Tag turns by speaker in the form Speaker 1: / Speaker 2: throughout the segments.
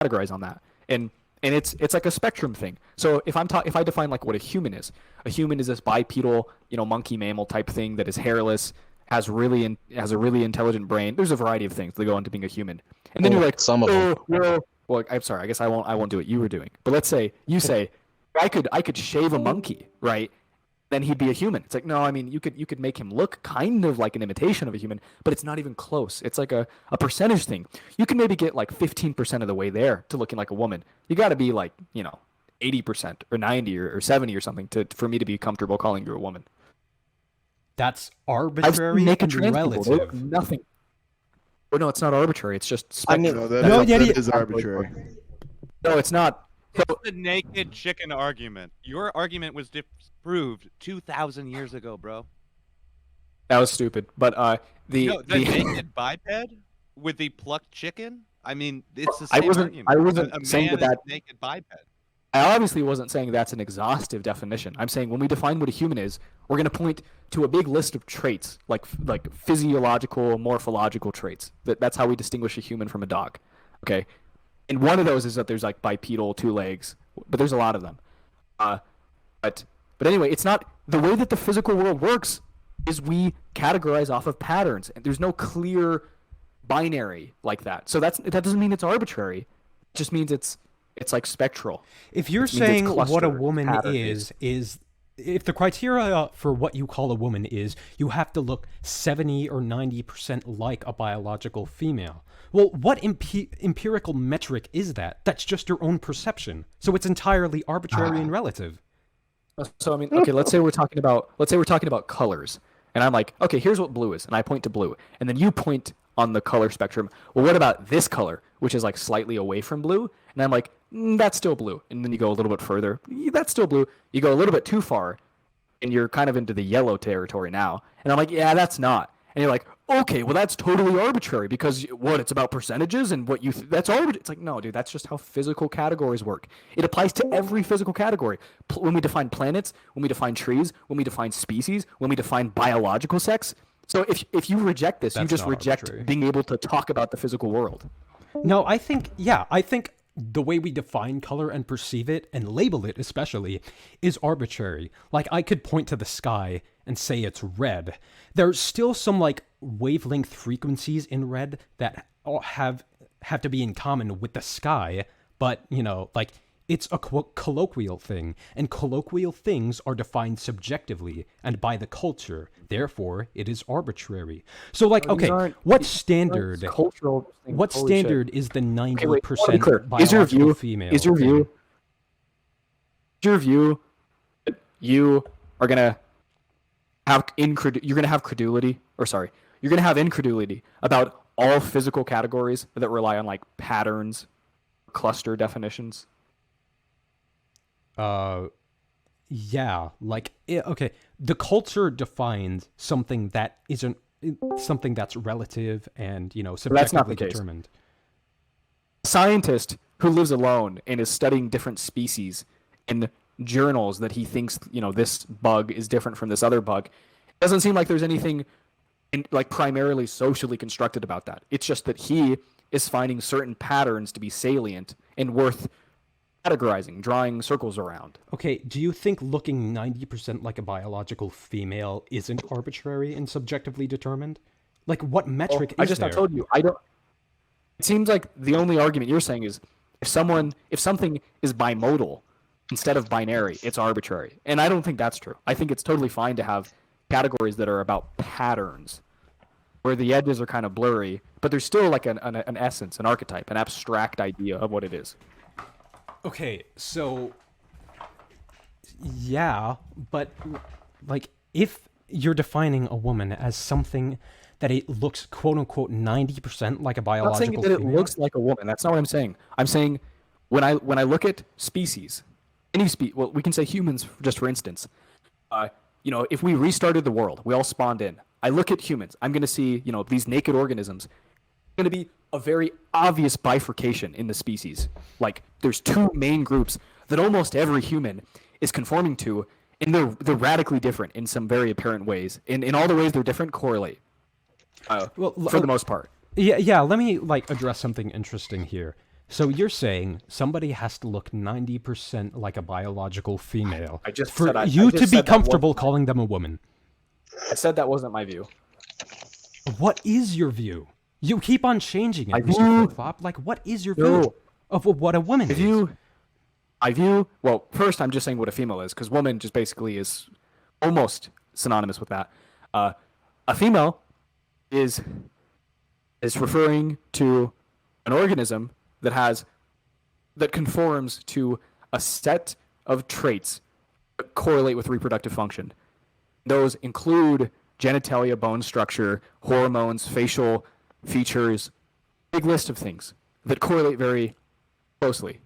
Speaker 1: categorize on that. And it's like a spectrum thing. So if I define like what a human is this bipedal, monkey mammal type thing that is hairless, has a really intelligent brain. There's a variety of things that go into being a human. And then you're like,
Speaker 2: some of them.
Speaker 1: Well, I'm sorry. I guess I won't do what you were doing. But let's say you say I could shave a monkey, right? Then he'd be a human. It's like, no, I mean, you could make him look kind of like an imitation of a human, but it's not even close. It's like a percentage thing. You can maybe get like 15% of the way there to looking like a woman. You got to be like, 80% or 90 or 70 or something for me to be comfortable calling you a woman.
Speaker 3: That's arbitrary and relative.
Speaker 1: Nothing. Well, no, it's not arbitrary. It's just
Speaker 4: No,
Speaker 1: spectrum.
Speaker 4: that is arbitrary.
Speaker 1: No, it's not. So,
Speaker 5: It's the naked chicken argument. Your argument was disproved 2,000 years ago, bro.
Speaker 1: that was stupid. But
Speaker 5: The naked biped with the plucked chicken? I mean, it's the
Speaker 1: I
Speaker 5: same argument.
Speaker 1: wasn't
Speaker 5: A
Speaker 1: saying
Speaker 5: man
Speaker 1: that.
Speaker 5: is a naked biped.
Speaker 1: I obviously wasn't saying that's an exhaustive definition. I'm saying when we define what a human is, we're going to point to a big list of traits, like physiological, morphological traits. That's how we distinguish a human from a dog. Okay, and one of those is that there's like bipedal, 2 legs, but there's a lot of them. But anyway, it's not the way that the physical world works. Is we categorize off of patterns, and there's no clear binary like that. So that doesn't mean it's arbitrary. It just means it's like spectral.
Speaker 3: If you're saying what a woman is if the criteria for what you call a woman is, you have to look 70 or 90% like a biological female. Well, what empirical metric is that? That's just your own perception. So it's entirely arbitrary and relative.
Speaker 1: So I mean, okay, let's say we're talking about colors, and I'm like, okay, here's what blue is, and I point to blue, and then you point on the color spectrum. Well, what about this color, which is like slightly away from blue? And I'm like, that's still blue. And then you go a little bit further, that's still blue. You go a little bit too far, and you're kind of into the yellow territory now. And I'm like, yeah, that's not. And you're like, okay, well, that's totally arbitrary because it's about percentages and what that's arbitrary. It's like, no, dude, that's just how physical categories work. It applies to every physical category. When we define planets, when we define trees, when we define species, when we define biological sex. So if you reject this, you just reject
Speaker 3: arbitrary.
Speaker 1: being able to talk about the physical world.
Speaker 3: No, I think the way we define color and perceive it and label it especially is arbitrary. Like I could point to the sky and say it's red. There's still some like wavelength frequencies in red that have to be in common with the sky, but like it's a colloquial thing, and colloquial things are defined subjectively and by the culture. Therefore, it is arbitrary. So, like, okay, what standard? What standard is the 90% biological female?
Speaker 1: Is your view that you are gonna have you're gonna have credulity, or sorry, you're gonna have incredulity about all physical categories that rely on like patterns, cluster definitions?
Speaker 3: Yeah, like, okay, the culture defines something that isn't something that's relative and, subjectively determined.
Speaker 1: A scientist who lives alone and is studying different species in journals that he thinks, this bug is different from this other bug, it doesn't seem like there's anything like primarily socially constructed about that. It's just that he is finding certain patterns to be salient and worth categorizing, drawing circles around.
Speaker 3: Okay, do you think looking 90% like a biological female isn't arbitrary and subjectively determined? Like, what metric is there?
Speaker 1: I told you, I don't. It seems like the only argument you're saying is if something is bimodal instead of binary, it's arbitrary. And I don't think that's true. I think it's totally fine to have categories that are about patterns, where the edges are kind of blurry, but there's still like an essence, an archetype, an abstract idea of what it is.
Speaker 3: Okay, so yeah, but like if you're defining a woman as something that it looks quote unquote 90% like a biological female.
Speaker 1: I'm not saying that it looks like a woman. That's not what I'm saying. I'm saying when I look at species, well, we can say humans just for instance. If we restarted the world, we all spawned in. I look at humans. I'm going to see, these naked organisms. Going to be a very obvious bifurcation in the species. Like there's 2 main groups that almost every human is conforming to, and they're radically different in some very apparent ways. In all the ways they're different, correlate. For the most part.
Speaker 3: Yeah. Let me address something interesting here. So you're saying somebody has to look 90% like a biological female
Speaker 1: I just
Speaker 3: for
Speaker 1: said I
Speaker 3: you
Speaker 1: just
Speaker 3: to be
Speaker 1: said that
Speaker 3: comfortable
Speaker 1: wasn't my-
Speaker 3: calling them a woman?
Speaker 1: I said that wasn't my view.
Speaker 3: What is your view? You keep on changing it,
Speaker 1: I
Speaker 3: Mr.
Speaker 1: view-
Speaker 3: Flip-Flop. Like, what is your
Speaker 1: No.
Speaker 3: view of what a woman is?
Speaker 1: Well, first I'm just saying what a female is, because woman just basically is almost synonymous with that. A female is referring to an organism that conforms to a set of traits that correlate with reproductive function. Those include genitalia, bone structure, hormones, facial features, big list of things that correlate very closely.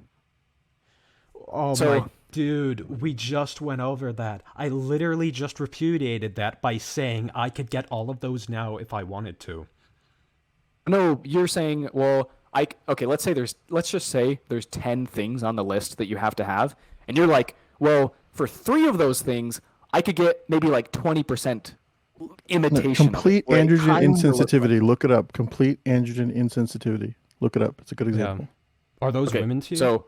Speaker 3: Oh
Speaker 1: So-
Speaker 3: my dude, we just went over that. I literally just repudiated that by saying I could get all of those now if I wanted to.
Speaker 1: No, you're saying, well, okay, let's just say there's 10 things on the list that you have to have, and you're like, well, for 3 of those things, I could get maybe like 20% imitation.
Speaker 2: Complete
Speaker 1: of it, where it
Speaker 2: androgen
Speaker 1: kinda looks
Speaker 2: insensitivity. Look it up. Complete androgen insensitivity. Look it up. It's a good example.
Speaker 3: Are those
Speaker 1: Okay,
Speaker 3: women to you?
Speaker 1: So,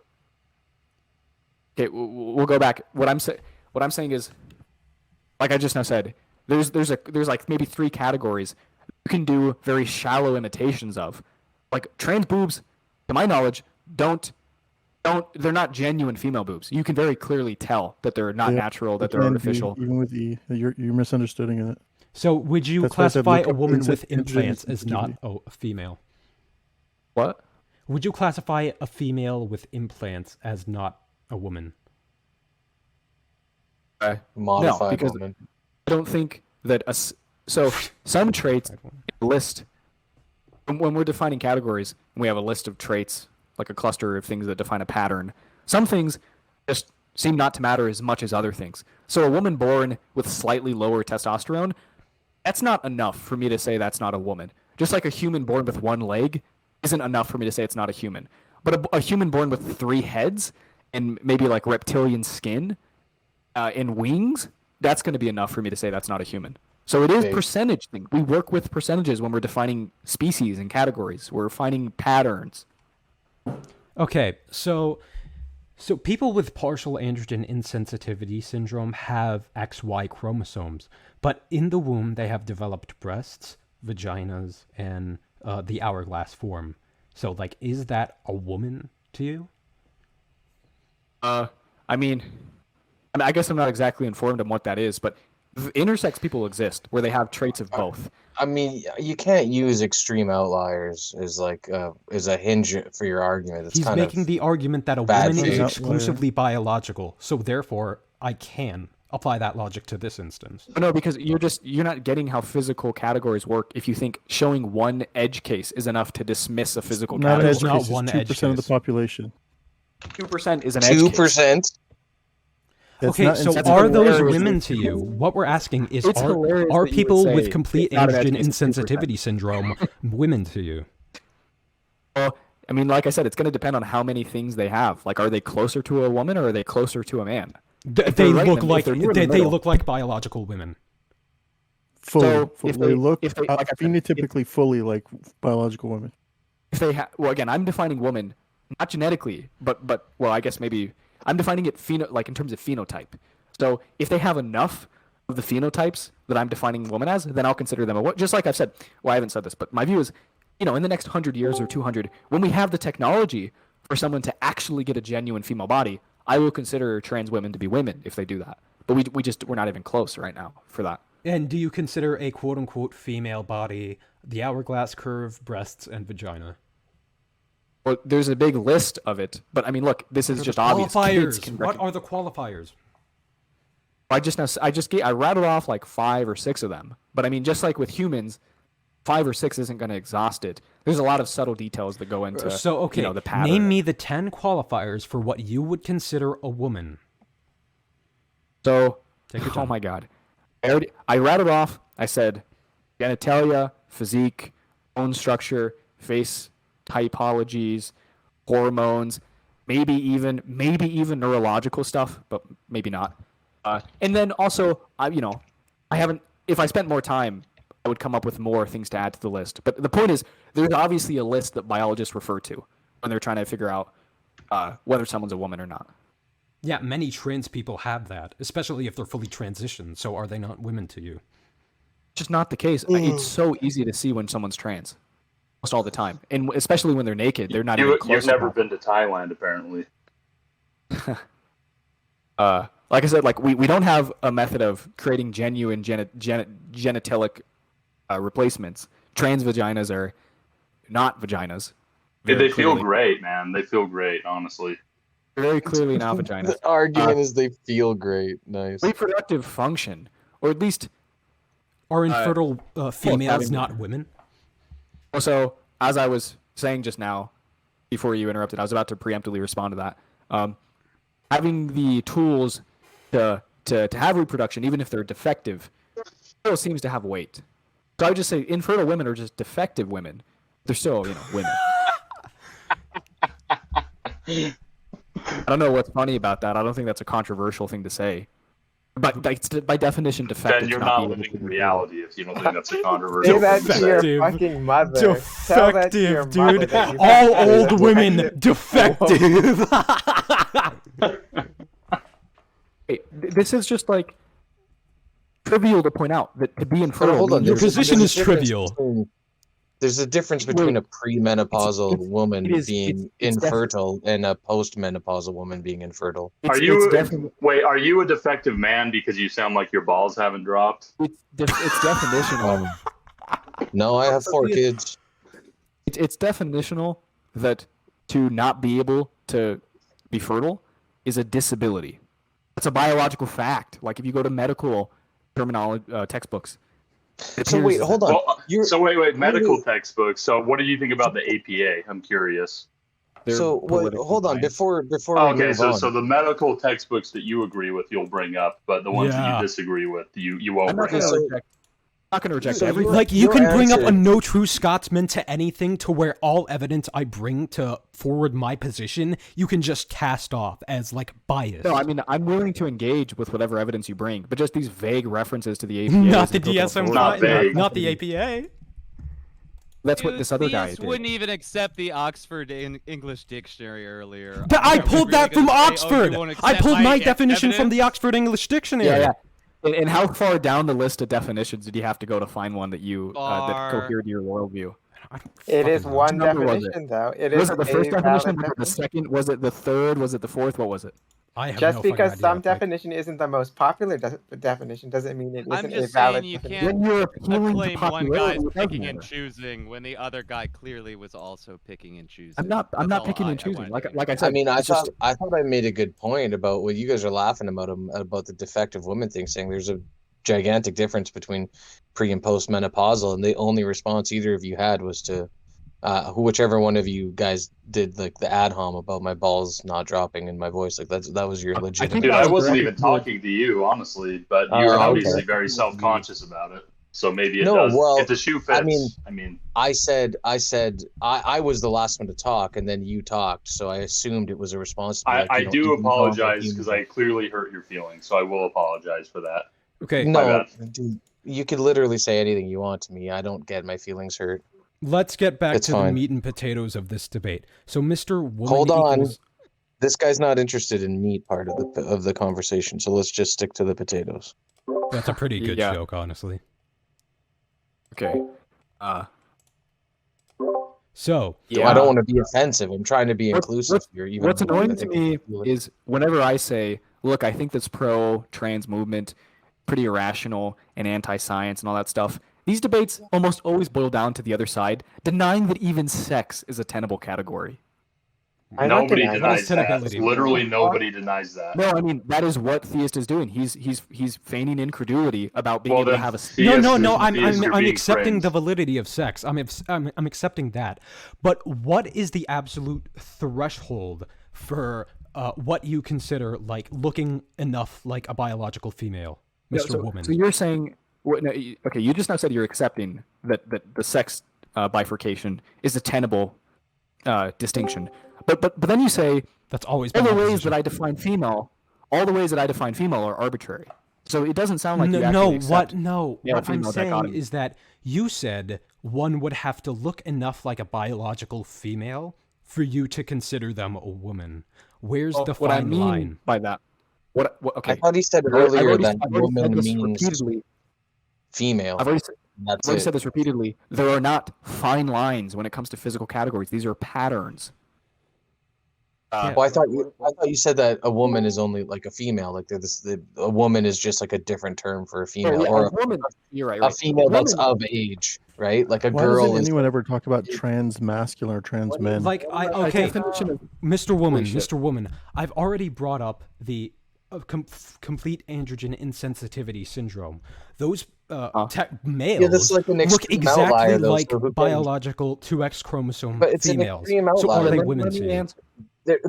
Speaker 1: okay, we'll go back. What I'm saying is, like I just now said, there's like maybe 3 categories you can do very shallow imitations of. Like trans boobs, to my knowledge, they're not genuine female boobs. You can very clearly tell that they're not
Speaker 2: Yeah,
Speaker 1: natural, that
Speaker 2: It
Speaker 1: they're
Speaker 2: can be,
Speaker 1: artificial.
Speaker 2: even with E. You're misunderstanding it.
Speaker 3: So would you
Speaker 2: That's why I said
Speaker 3: classify
Speaker 2: look
Speaker 3: a
Speaker 2: up
Speaker 3: woman with
Speaker 2: androgen
Speaker 3: implants as not
Speaker 2: insensitivity.
Speaker 3: a female?
Speaker 1: What?
Speaker 3: Would you classify a female with implants as not a woman?
Speaker 1: No,
Speaker 4: Modified
Speaker 1: because
Speaker 4: woman.
Speaker 1: I don't think that so some traits list when we're defining categories and we have a list of traits, like a cluster of things that define a pattern. Some things just seem not to matter as much as other things. So a woman born with slightly lower testosterone, that's not enough for me to say that's not a woman. Just like a human born with 1 leg isn't enough for me to say it's not a human. But a human born with 3 heads and maybe like reptilian skin and wings, that's going to be enough for me to say that's not a human. So it is
Speaker 4: Okay.
Speaker 1: percentage thing. We work with percentages when we're defining species and categories. We're finding patterns.
Speaker 3: Okay, so people with partial androgen insensitivity syndrome have XY chromosomes, but in the womb they have developed breasts, vaginas, and the hourglass form. So, like, is that a woman to you?
Speaker 1: I mean, I guess I'm not exactly informed on what that is, but intersex people exist where they have traits of both.
Speaker 4: I mean, you can't use extreme outliers as like as a hinge for your argument. It's
Speaker 3: He's
Speaker 4: kind
Speaker 3: making
Speaker 4: of
Speaker 3: the argument that a
Speaker 4: bad
Speaker 3: woman is
Speaker 4: faith.
Speaker 3: exclusively biological, so therefore I can apply that logic to this instance.
Speaker 1: No, because you're not getting how physical categories work if you think showing one edge case is enough to dismiss a physical
Speaker 2: Not an
Speaker 1: category.
Speaker 2: edge
Speaker 3: not
Speaker 2: case.
Speaker 3: one
Speaker 2: It's
Speaker 3: edge
Speaker 2: 2% of the
Speaker 3: case.
Speaker 2: population.
Speaker 1: 2% is an edge case.
Speaker 4: 2%.
Speaker 2: That's
Speaker 3: Okay,
Speaker 2: not
Speaker 3: so
Speaker 1: That's
Speaker 3: are those
Speaker 1: hilarious.
Speaker 3: women to you? What we're asking is,
Speaker 1: It's hilarious
Speaker 3: are
Speaker 1: that you would
Speaker 3: people
Speaker 1: say
Speaker 3: with complete
Speaker 1: it's not an edge
Speaker 3: androgen
Speaker 1: case, it's 2%.
Speaker 3: insensitivity syndrome women to you?
Speaker 1: Well, I mean, like I said, it's going to depend on how many things they have. Like, are they closer to a woman or are they closer to a man?
Speaker 3: They
Speaker 1: they're right
Speaker 3: look
Speaker 1: in the-
Speaker 3: like
Speaker 1: if they're near the
Speaker 3: they
Speaker 1: middle.
Speaker 3: look like biological women.
Speaker 2: fully.
Speaker 1: So,
Speaker 2: Fully.
Speaker 1: if
Speaker 2: They
Speaker 1: they-
Speaker 2: look
Speaker 1: if they- like I said,
Speaker 2: phenotypically fully like biological women.
Speaker 1: If they well, again, I'm defining woman not genetically, but well, I guess maybe I'm defining it like in terms of phenotype. So if they have enough of the phenotypes that I'm defining woman as, then I'll consider them a just like I've said. Well, I haven't said this, but my view is, in the next 100 years or 200, when we have the technology for someone to actually get a genuine female body, I will consider trans women to be women if they do that. But we're not even close right now for that.
Speaker 3: And do you consider a quote unquote female body the hourglass curve, breasts, and vagina?
Speaker 1: Well, there's a big list of it, but I mean, look, this is just obvious. Kids
Speaker 3: Qualifiers.
Speaker 1: can
Speaker 3: What are the qualifiers?
Speaker 1: I rattled off like 5 or 6 of them, but I mean, just like with humans, 5 or 6 isn't going to exhaust it. There's a lot of subtle details that go into
Speaker 3: So okay,
Speaker 1: the pattern.
Speaker 3: name me the 10 qualifiers for what you would consider a woman.
Speaker 1: So,
Speaker 3: Take your
Speaker 1: oh
Speaker 3: time.
Speaker 1: my god, I rattled off. I said genitalia, physique, bone structure, face typologies, hormones, maybe even neurological stuff, but maybe not. And then also, I haven't. If I spent more time, I would come up with more things to add to the list. But the point is, there's obviously a list that biologists refer to. when they're trying to figure out whether someone's a woman or not.
Speaker 3: Yeah, many trans people have that, especially if they're fully transitioned. So are they not women to you?
Speaker 1: Just not the case. It's so easy to see when someone's trans, almost all the time, and especially when they're naked. They're not even close.
Speaker 6: You've never
Speaker 1: enough.
Speaker 6: been to Thailand, apparently.
Speaker 1: Like I said, like we don't have a method of creating genuine genitalic replacements. Trans vaginas are not vaginas.
Speaker 6: They feel great, man. They feel great, honestly.
Speaker 1: Very clearly not vaginas.
Speaker 4: The argument is they feel great. Nice.
Speaker 1: Reproductive function, or at least
Speaker 3: Are infertile females
Speaker 1: having-
Speaker 3: not women?
Speaker 1: also, as I was saying just now, before you interrupted, I was about to preemptively respond to that. Having the tools to have reproduction, even if they're defective, still seems to have weight. So I would just say infertile women are just defective women. They're still, women. I don't know what's funny about that. I don't think that's a controversial thing to say. But by definition, defective.
Speaker 6: Then you're
Speaker 1: not
Speaker 6: not
Speaker 1: being
Speaker 6: living
Speaker 1: able
Speaker 6: in
Speaker 1: to
Speaker 6: reality if you don't think that's a
Speaker 7: Say
Speaker 6: controversial
Speaker 7: that
Speaker 6: thing to
Speaker 7: to
Speaker 6: say.
Speaker 7: your fucking mother. Tell that to your
Speaker 3: Defective,
Speaker 7: mother
Speaker 3: dude.
Speaker 7: that you
Speaker 3: All
Speaker 7: have
Speaker 3: old
Speaker 7: to-
Speaker 3: women defective.
Speaker 1: Hey, this is just like trivial to point out that to be infertile.
Speaker 4: hold on.
Speaker 1: means
Speaker 3: Your
Speaker 1: you're-
Speaker 3: position
Speaker 4: there's
Speaker 3: is
Speaker 4: a difference
Speaker 3: trivial.
Speaker 4: There's a difference between a premenopausal woman
Speaker 1: it is-
Speaker 4: being
Speaker 1: it's
Speaker 4: infertile and a postmenopausal woman being infertile.
Speaker 6: Are
Speaker 1: it's
Speaker 6: you
Speaker 1: definitely
Speaker 6: are you a defective man because you sound like your balls haven't dropped?
Speaker 1: it's definitional.
Speaker 4: No, I have 4 kids.
Speaker 1: It's definitional that to not be able to be fertile is a disability. It's a biological fact. Like if you go to medical terminology textbooks. it
Speaker 4: So
Speaker 1: appears
Speaker 4: wait,
Speaker 1: that-
Speaker 4: hold on.
Speaker 6: Well,
Speaker 4: You're-
Speaker 6: so wait, medical textbooks. So what do you think about the APA? I'm curious.
Speaker 1: they're
Speaker 4: So wait,
Speaker 1: politically
Speaker 4: hold on.
Speaker 1: biased.
Speaker 4: Before we
Speaker 6: Okay,
Speaker 4: move
Speaker 6: so
Speaker 4: on.
Speaker 6: so the medical textbooks that you agree with, you'll bring up, but the ones that
Speaker 3: Yeah.
Speaker 6: you disagree with, you won't
Speaker 1: I'm not
Speaker 6: bring
Speaker 1: going
Speaker 6: up.
Speaker 1: to reject. I'm not going to reject
Speaker 4: So
Speaker 1: everything.
Speaker 3: Like, you
Speaker 4: Your
Speaker 3: can bring up a
Speaker 4: answer-
Speaker 3: no true Scotsman to anything to where all evidence I bring to forward my position, you can just cast off as, like, biased.
Speaker 1: No, I mean I'm willing to engage with whatever evidence you bring, but just these vague references to the APA.
Speaker 3: not
Speaker 1: as
Speaker 3: the
Speaker 1: a total
Speaker 3: DSM,
Speaker 1: authority-
Speaker 6: Not vague.
Speaker 3: not the APA.
Speaker 1: That's what this other guy
Speaker 5: Theists
Speaker 1: did.
Speaker 5: wouldn't even accept the Oxford English Dictionary earlier.
Speaker 3: But I
Speaker 5: Are we
Speaker 3: pulled
Speaker 5: really
Speaker 3: that from
Speaker 5: gonna say, "Oh, you
Speaker 3: Oxford.
Speaker 5: won't
Speaker 3: I
Speaker 5: accept
Speaker 3: pulled my
Speaker 5: evidence?"
Speaker 3: definition from the Oxford English Dictionary.
Speaker 1: Yeah. And how far down the list of definitions did you have to go to find one that you that
Speaker 5: Far.
Speaker 1: cohered to your worldview?
Speaker 3: I don't
Speaker 7: It is
Speaker 3: fucking know.
Speaker 7: one
Speaker 1: number was it?
Speaker 7: definition, though. It is
Speaker 1: Was it the first
Speaker 7: a
Speaker 1: definition?
Speaker 7: valid
Speaker 1: Was it the second? Was it the third? Was it the fourth? What was it?
Speaker 3: I have
Speaker 7: Just
Speaker 3: no fucking
Speaker 7: because
Speaker 3: idea,
Speaker 7: some
Speaker 3: like-
Speaker 7: definition isn't the most popular definition doesn't mean it
Speaker 5: I'm
Speaker 7: isn't a
Speaker 5: just
Speaker 7: valid
Speaker 5: saying you
Speaker 7: definition.
Speaker 5: can't
Speaker 1: When you're appealing to
Speaker 5: claim one
Speaker 1: popularity,
Speaker 5: guy's
Speaker 1: it doesn't
Speaker 5: picking and
Speaker 1: matter.
Speaker 5: choosing when the other guy clearly was also picking and choosing.
Speaker 1: I'm not
Speaker 5: That's all
Speaker 1: picking and
Speaker 5: I
Speaker 1: choosing.
Speaker 5: wanted to
Speaker 1: Like I
Speaker 5: get
Speaker 1: said,
Speaker 4: I mean, I
Speaker 1: it's just-
Speaker 4: thought I made a good point about what you guys are laughing about the defective women thing, saying there's a gigantic difference between pre and postmenopausal, and the only response either of you had was to whichever one of you guys did like the ad hom about my balls not dropping in my voice, like that was your
Speaker 1: think
Speaker 4: legitimate.
Speaker 6: Dude,
Speaker 1: that
Speaker 6: I
Speaker 1: was
Speaker 6: wasn't
Speaker 1: correct.
Speaker 6: even talking to you, honestly, but
Speaker 4: Oh,
Speaker 6: you're
Speaker 4: okay.
Speaker 6: obviously very self-conscious about it. So maybe it
Speaker 4: No,
Speaker 6: does.
Speaker 4: well,
Speaker 6: if the shoe fits,
Speaker 4: I mean, I was the last one to talk, and then you talked, so I assumed it was a response. To me, like,
Speaker 6: I
Speaker 4: you know,
Speaker 6: do
Speaker 4: you
Speaker 6: apologize
Speaker 4: know,
Speaker 6: because I clearly hurt your feelings, so I will apologize for that.
Speaker 3: Okay,
Speaker 6: My
Speaker 4: No,
Speaker 6: bad.
Speaker 4: dude, you could literally say anything you want to me. I don't get my feelings hurt.
Speaker 3: let's get back
Speaker 4: It's
Speaker 3: to the
Speaker 4: fine.
Speaker 3: meat and potatoes of this debate. So, Mr. Woman
Speaker 4: Hold on.
Speaker 3: equals...
Speaker 4: This guy's not interested in meat part of the conversation, so let's just stick to the potatoes.
Speaker 3: That's a pretty good
Speaker 1: Yeah.
Speaker 3: joke, honestly.
Speaker 1: okay.
Speaker 3: So,
Speaker 1: Yeah.
Speaker 4: I don't want to be offensive. I'm trying to be
Speaker 1: What's-
Speaker 4: inclusive here. Even
Speaker 1: What's
Speaker 4: though I
Speaker 1: annoying to
Speaker 4: think
Speaker 1: me
Speaker 4: people-
Speaker 1: is whenever I say, look, I think this pro-trans movement pretty irrational and anti-science and all that stuff, these debates almost always boil down to the other side denying that even sex is a tenable category.
Speaker 7: I don't
Speaker 6: Nobody
Speaker 7: deny that.
Speaker 6: denies that.
Speaker 3: tenability?
Speaker 6: Literally nobody denies that.
Speaker 1: No, I mean that is what Theist is doing. He's feigning incredulity about being
Speaker 6: Well,
Speaker 1: able to
Speaker 6: then
Speaker 1: have a.
Speaker 6: Theist
Speaker 3: no,
Speaker 6: is-
Speaker 3: I'm
Speaker 6: Theist are
Speaker 3: I'm
Speaker 6: being
Speaker 3: accepting the
Speaker 6: friends.
Speaker 3: validity of sex. I'm accepting that. But what is the absolute threshold for what you consider like looking enough like a biological female,
Speaker 1: Yeah,
Speaker 3: Mr. Woman?
Speaker 1: So you're saying, no, okay? You just now said you're accepting that the sex bifurcation is a tenable distinction, but then you say
Speaker 3: That's always
Speaker 1: all
Speaker 3: been
Speaker 1: the
Speaker 3: my
Speaker 1: ways
Speaker 3: position.
Speaker 1: that I define female, are arbitrary. So it doesn't sound like you
Speaker 3: no,
Speaker 1: actually accept.
Speaker 3: no.
Speaker 1: male
Speaker 3: What I'm
Speaker 1: female
Speaker 3: saying
Speaker 1: dichotomy.
Speaker 3: is that you said one would have to look enough like a biological female for you to consider them a woman? Where's
Speaker 1: Well,
Speaker 3: the
Speaker 1: what I
Speaker 3: fine
Speaker 1: mean
Speaker 3: line?
Speaker 1: by that, okay,
Speaker 4: I thought he said
Speaker 1: I've
Speaker 4: earlier that
Speaker 1: I've already said
Speaker 4: woman
Speaker 1: this
Speaker 4: means
Speaker 1: repeatedly.
Speaker 4: female.
Speaker 1: I've
Speaker 4: That's
Speaker 1: already
Speaker 4: it.
Speaker 1: said this repeatedly. There are not fine lines when it comes to physical categories. These are patterns.
Speaker 4: Well, I thought you said that a woman is only like a female. Like a woman is just like a different term for a female,
Speaker 1: yeah,
Speaker 4: or
Speaker 1: a woman. You're right.
Speaker 4: a female that's
Speaker 1: Woman-
Speaker 4: of age, right? Like a
Speaker 2: Why
Speaker 4: girl
Speaker 2: doesn't
Speaker 4: is.
Speaker 2: anyone ever talk about trans masculine or trans men?
Speaker 3: Like,
Speaker 1: a
Speaker 3: okay,
Speaker 1: definition of-
Speaker 3: Mr. Woman,
Speaker 1: Holy shit.
Speaker 3: Mr. Woman, I've already brought up the complete androgen insensitivity syndrome. Those males
Speaker 4: Yeah, that's like an
Speaker 3: look
Speaker 4: extreme
Speaker 3: exactly
Speaker 4: outlier, though,
Speaker 3: like
Speaker 4: so who cares?
Speaker 3: biological 2X chromosome
Speaker 4: But it's an
Speaker 3: females.
Speaker 4: extreme
Speaker 3: So are
Speaker 4: outlier.
Speaker 3: they
Speaker 1: Let
Speaker 3: women
Speaker 1: me
Speaker 3: to you?
Speaker 1: answer.